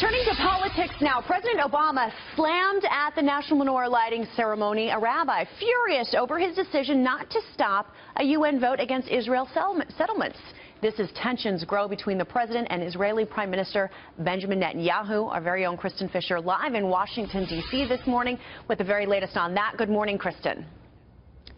Turning to politics now, President Obama slammed at the national menorah lighting ceremony a rabbi furious over his decision not to stop a UN vote against Israel settlements. This as tensions grow between the president and Israeli Prime Minister Benjamin Netanyahu. Our very own Kristen Fisher live in Washington, D.C. this morning with the very latest on that. Good morning, Kristen.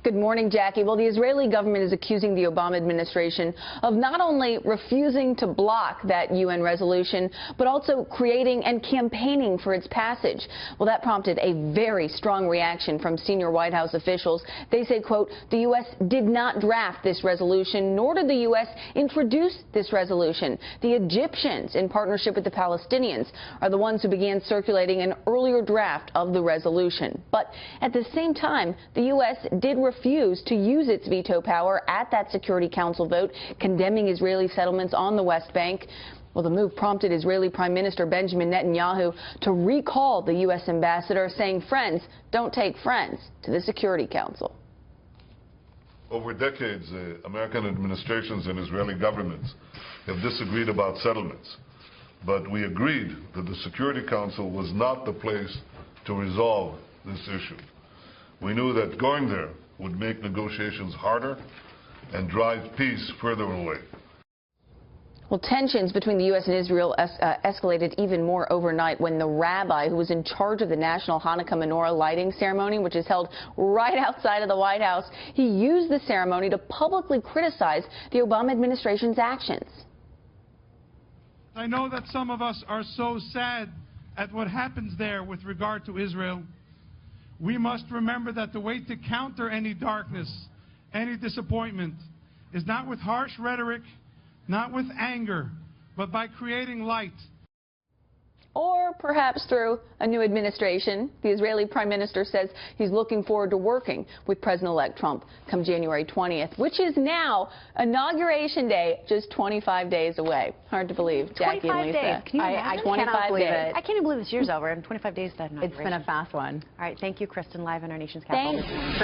Good morning, Jackie. Well, the Israeli government is accusing the Obama administration of not only refusing to block that UN resolution, but also creating and campaigning for its passage. Well, that prompted a very strong reaction from senior White House officials. They say, quote, the U.S. did not draft this resolution, nor did the U.S. introduce this resolution. The Egyptians, in partnership with the Palestinians, are the ones who began circulating an earlier draft of the resolution. But at the same time, the U.S. did refused to use its veto power at that Security Council vote condemning Israeli settlements on the West Bank. Well, the move prompted Israeli Prime Minister Benjamin Netanyahu to recall the U.S. ambassador, saying friends don't take friends to the Security Council. Over decades, American administrations and Israeli governments have disagreed about settlements, but we agreed that the Security Council was not the place to resolve this issue. We knew that going there would make negotiations harder and drive peace further away. Well, tensions between the U.S. and Israel escalated even more overnight when the rabbi who was in charge of the national Hanukkah menorah lighting ceremony, which is held right outside of the White House, he used the ceremony to publicly criticize the Obama administration's actions. I know that some of us are so sad at what happens there with regard to Israel. We must remember that the way to counter any darkness, any disappointment, is not with harsh rhetoric, not with anger, but by creating light. Or perhaps through a new administration. The Israeli Prime Minister says he's looking forward to working with President-elect Trump come January 20th, which is now Inauguration Day, just 25 days away. Hard to believe, Jackie and Lisa. 25 days. Can you imagine? I 25 days. I can't even believe this year's over. And 25 days that It's been a fast one. All right, thank you, Kristen, live in our nation's capital. Thanks.